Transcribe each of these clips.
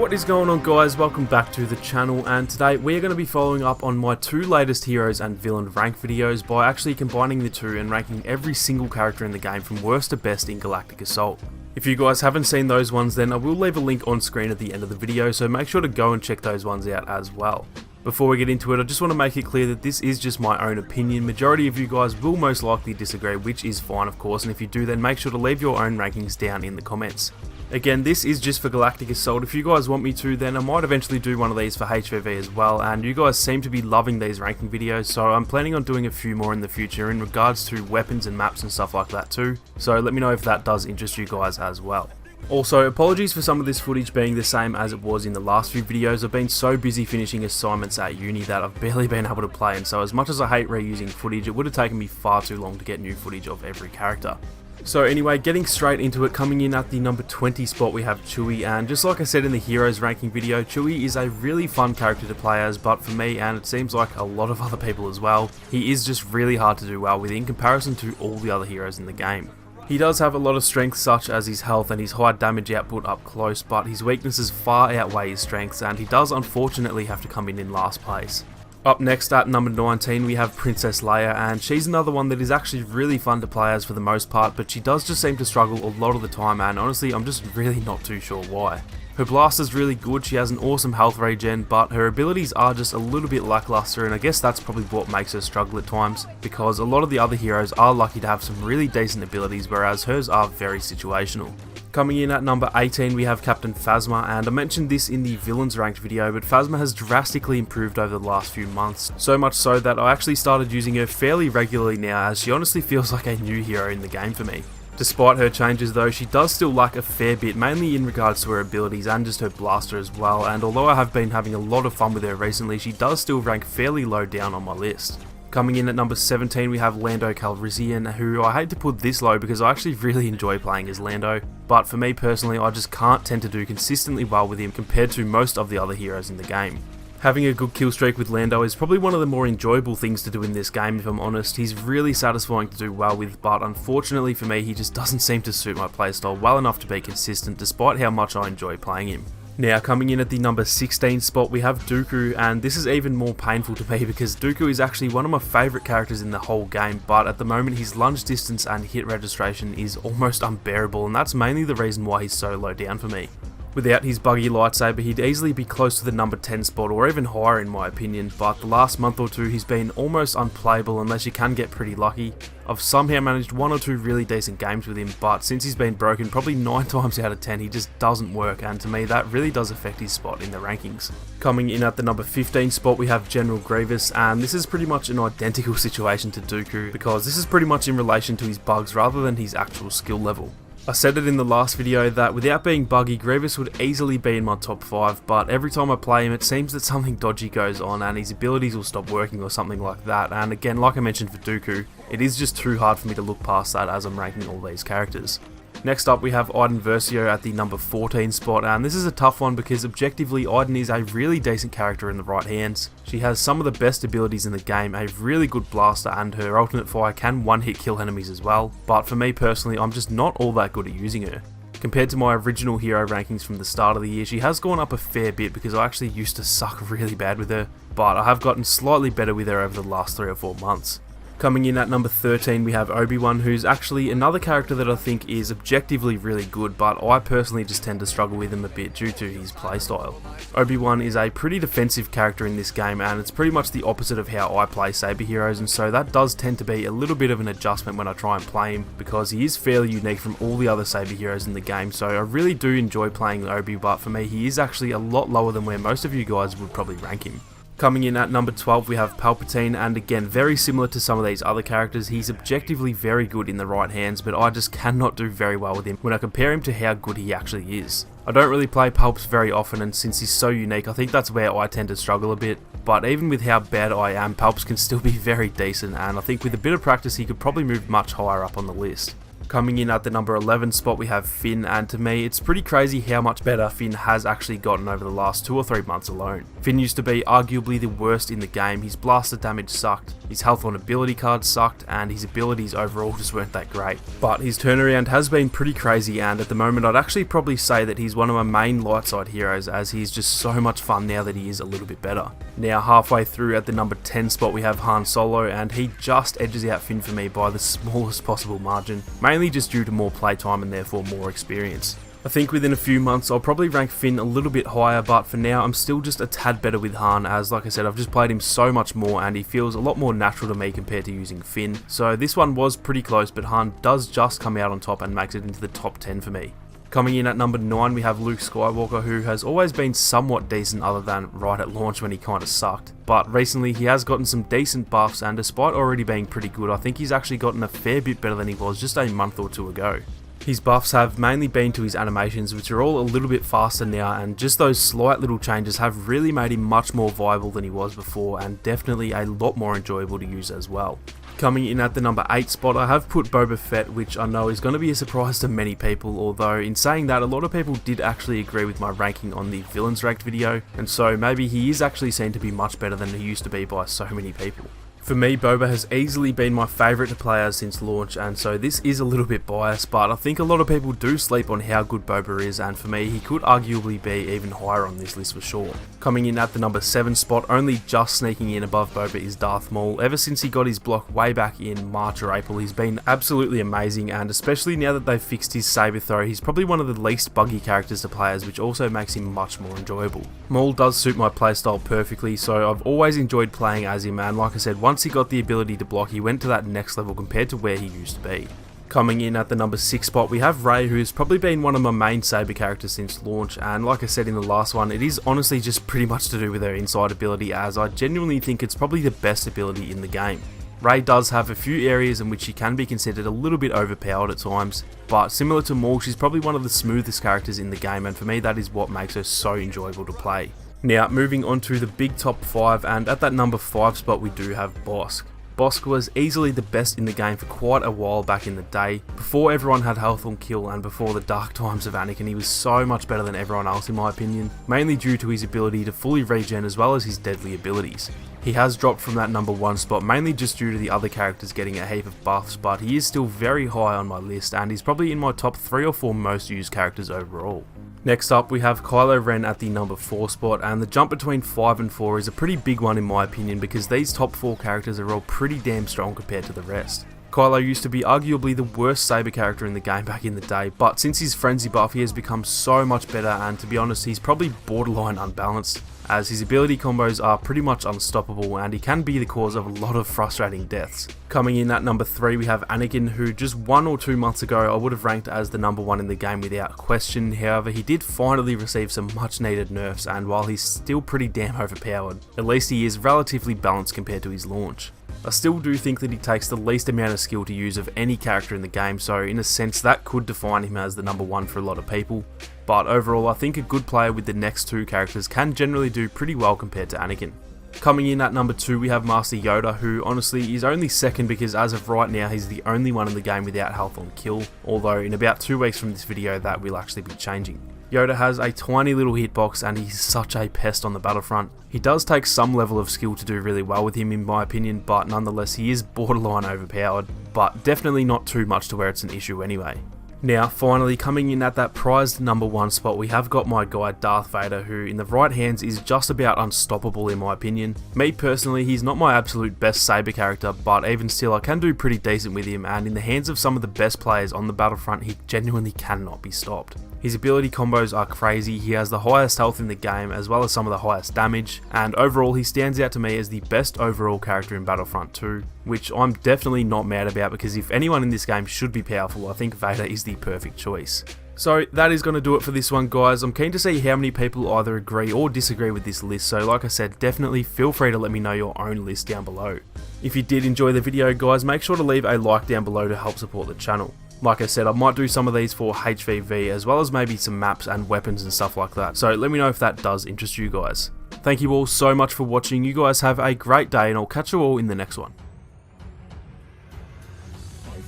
What is going on, guys? Welcome back to the channel, and today we are going to be following up on my two latest heroes and villain rank videos by actually combining the two and ranking every single character in the game from worst to best in Galactic Assault. If you guys haven't seen those ones, then I will leave a link on screen at the end of the video, so make sure to go and check those ones out as well. Before we get into it, I just want to make it clear that this is just my own opinion. Majority of you guys will most likely disagree, which is fine of course, and if you do then make sure to leave your own rankings down in the comments. Again, this is just for Galactic Assault. If you guys want me to, then I might eventually do one of these for HVV as well, and you guys seem to be loving these ranking videos, so I'm planning on doing a few more in the future in regards to weapons and maps and stuff like that too, so let me know if that does interest you guys as well. Also, apologies for some of this footage being the same as it was in the last few videos. I've been so busy finishing assignments at uni that I've barely been able to play, and so as much as I hate reusing footage, it would have taken me far too long to get new footage of every character. So anyway, getting straight into it, coming in at the number 20 spot we have Chewie, and just like I said in the heroes ranking video, Chewie is a really fun character to play as, but for me, and it seems like a lot of other people as well, he is just really hard to do well with in comparison to all the other heroes in the game. He does have a lot of strengths such as his health and his high damage output up close, but his weaknesses far outweigh his strengths, and he does unfortunately have to come in last place. Up next at number 19 we have Princess Leia, and she's another one that is actually really fun to play as for the most part, but she does just seem to struggle a lot of the time, and honestly I'm just really not too sure why. Her blaster's really good, she has an awesome health regen, but her abilities are just a little bit lackluster, and I guess that's probably what makes her struggle at times, because a lot of the other heroes are lucky to have some really decent abilities, whereas hers are very situational. Coming in at number 18 we have Captain Phasma, and I mentioned this in the villains ranked video, but Phasma has drastically improved over the last few months, so much so that I actually started using her fairly regularly now, as she honestly feels like a new hero in the game for me. Despite her changes though, she does still lack a fair bit, mainly in regards to her abilities and just her blaster as well, and although I have been having a lot of fun with her recently, she does still rank fairly low down on my list. Coming in at number 17 we have Lando Calrissian, who I hate to put this low because I actually really enjoy playing as Lando, but for me personally I just can't tend to do consistently well with him compared to most of the other heroes in the game. Having a good kill streak with Lando is probably one of the more enjoyable things to do in this game if I'm honest. He's really satisfying to do well with, but unfortunately for me he just doesn't seem to suit my playstyle well enough to be consistent despite how much I enjoy playing him. Now coming in at the number 16 spot we have Dooku, and this is even more painful to me because Dooku is actually one of my favourite characters in the whole game, but at the moment his lunge distance and hit registration is almost unbearable, and that's mainly the reason why he's so low down for me. Without his buggy lightsaber he'd easily be close to the number 10 spot or even higher in my opinion, but the last month or two he's been almost unplayable unless you can get pretty lucky. I've somehow managed one or two really decent games with him, but since he's been broken probably 9 times out of 10 he just doesn't work, and to me that really does affect his spot in the rankings. Coming in at the number 15 spot we have General Grievous, and this is pretty much an identical situation to Dooku because this is pretty much in relation to his bugs rather than his actual skill level. I said it in the last video that without being buggy, Grievous would easily be in my top 5, but every time I play him it seems that something dodgy goes on and his abilities will stop working or something like that, and again like I mentioned for Dooku, it is just too hard for me to look past that as I'm ranking all these characters. Next up we have Iden Versio at the number 14 spot, and this is a tough one because objectively Iden is a really decent character in the right hands. She has some of the best abilities in the game, a really good blaster, and her alternate fire can one-hit kill enemies as well, but for me personally I'm just not all that good at using her. Compared to my original hero rankings from the start of the year, she has gone up a fair bit because I actually used to suck really bad with her, but I have gotten slightly better with her over the last 3 or 4 months. Coming in at number 13 we have Obi-Wan, who's actually another character that I think is objectively really good, but I personally just tend to struggle with him a bit due to his playstyle. Obi-Wan is a pretty defensive character in this game, and it's pretty much the opposite of how I play saber heroes, and so that does tend to be a little bit of an adjustment when I try and play him because he is fairly unique from all the other saber heroes in the game, so I really do enjoy playing Obi, but for me he is actually a lot lower than where most of you guys would probably rank him. Coming in at number 12 we have Palpatine, and again very similar to some of these other characters, he's objectively very good in the right hands, but I just cannot do very well with him when I compare him to how good he actually is. I don't really play Palps very often, and since he's so unique I think that's where I tend to struggle a bit, but even with how bad I am, Palps can still be very decent, and I think with a bit of practice he could probably move much higher up on the list. Coming in at the number 11 spot we have Finn, and to me it's pretty crazy how much better Finn has actually gotten over the last 2 or 3 months alone. Finn used to be arguably the worst in the game. His blaster damage sucked, his health on ability cards sucked, and his abilities overall just weren't that great. But his turnaround has been pretty crazy, and at the moment I'd actually probably say that he's one of my main light side heroes, as he's just so much fun now that he is a little bit better. Now halfway through at the number 10 spot we have Han Solo, and he just edges out Finn for me by the smallest possible margin, mainly just due to more playtime and therefore more experience. I think within a few months I'll probably rank Finn a little bit higher, but for now I'm still just a tad better with Han, as like I said I've just played him so much more and he feels a lot more natural to me compared to using Finn. So this one was pretty close, but Han does just come out on top and makes it into the top 10 for me. Coming in at number 9 we have Luke Skywalker, who has always been somewhat decent other than right at launch when he kinda sucked. But recently he has gotten some decent buffs, and despite already being pretty good, I think he's actually gotten a fair bit better than he was just a month or two ago. His buffs have mainly been to his animations, which are all a little bit faster now, and just those slight little changes have really made him much more viable than he was before, and definitely a lot more enjoyable to use as well. Coming in at the number 8 spot, I have put Boba Fett, which I know is going to be a surprise to many people, although in saying that, a lot of people did actually agree with my ranking on the Villains Ranked video, and so maybe he is actually seen to be much better than he used to be by so many people. For me, Boba has easily been my favourite to play as since launch, and so this is a little bit biased, but I think a lot of people do sleep on how good Boba is, and for me he could arguably be even higher on this list for sure. Coming in at the number 7 spot, only just sneaking in above Boba, is Darth Maul. Ever since he got his block way back in March or April, he's been absolutely amazing, and especially now that they've fixed his saber throw, he's probably one of the least buggy characters to play as, which also makes him much more enjoyable. Maul does suit my playstyle perfectly, so I've always enjoyed playing as him, and like I said, once he got the ability to block, he went to that next level compared to where he used to be. Coming in at the number 6 spot, we have Rey, who's probably been one of my main saber characters since launch, and like I said in the last one, it is honestly just pretty much to do with her inside ability, as I genuinely think it's probably the best ability in the game. Rey does have a few areas in which she can be considered a little bit overpowered at times, but similar to Maul, she's probably one of the smoothest characters in the game, and for me that is what makes her so enjoyable to play. Now moving on to the big top 5, and at that number 5 spot we do have Bossk. Bossk was easily the best in the game for quite a while back in the day. Before everyone had health on kill and before the dark times of Anakin, he was so much better than everyone else in my opinion, mainly due to his ability to fully regen as well as his deadly abilities. He has dropped from that number 1 spot mainly just due to the other characters getting a heap of buffs, but he is still very high on my list and he's probably in my top 3 or 4 most used characters overall. Next up we have Kylo Ren at the number 4 spot, and the jump between 5 and 4 is a pretty big one in my opinion because these top 4 characters are all pretty damn strong compared to the rest. Kylo used to be arguably the worst saber character in the game back in the day, but since his frenzy buff he has become so much better, and to be honest he's probably borderline unbalanced, as his ability combos are pretty much unstoppable and he can be the cause of a lot of frustrating deaths. Coming in at number 3 we have Anakin, who just 1 or 2 months ago I would have ranked as the number 1 in the game without question. However, he did finally receive some much needed nerfs, and while he's still pretty damn overpowered, at least he is relatively balanced compared to his launch. I still do think that he takes the least amount of skill to use of any character in the game, so in a sense that could define him as the number 1 for a lot of people. But overall I think a good player with the next 2 characters can generally do pretty well compared to Anakin. Coming in at number 2 we have Master Yoda, who honestly is only second because as of right now he's the only one in the game without health on kill, although in about 2 weeks from this video that will actually be changing. Yoda has a tiny little hitbox and he's such a pest on the Battlefront. He does take some level of skill to do really well with him in my opinion, but nonetheless he is borderline overpowered, but definitely not too much to where it's an issue anyway. Now finally, coming in at that prized number 1 spot, we have got my guy Darth Vader, who in the right hands is just about unstoppable in my opinion. Me personally, he's not my absolute best saber character, but even still I can do pretty decent with him, and in the hands of some of the best players on the Battlefront he genuinely cannot be stopped. His ability combos are crazy, he has the highest health in the game as well as some of the highest damage, and overall he stands out to me as the best overall character in Battlefront 2, which I'm definitely not mad about because if anyone in this game should be powerful, I think Vader is the perfect choice. So that is going to do it for this one guys. I'm keen to see how many people either agree or disagree with this list, so like I said, definitely feel free to let me know your own list down below. If you did enjoy the video guys, make sure to leave a like down below to help support the channel. Like I said, I might do some of these for HVV as well as maybe some maps and weapons and stuff like that, so let me know if that does interest you guys. Thank you all so much for watching, you guys have a great day and I'll catch you all in the next one.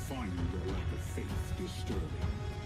find your lack of faith disturbing.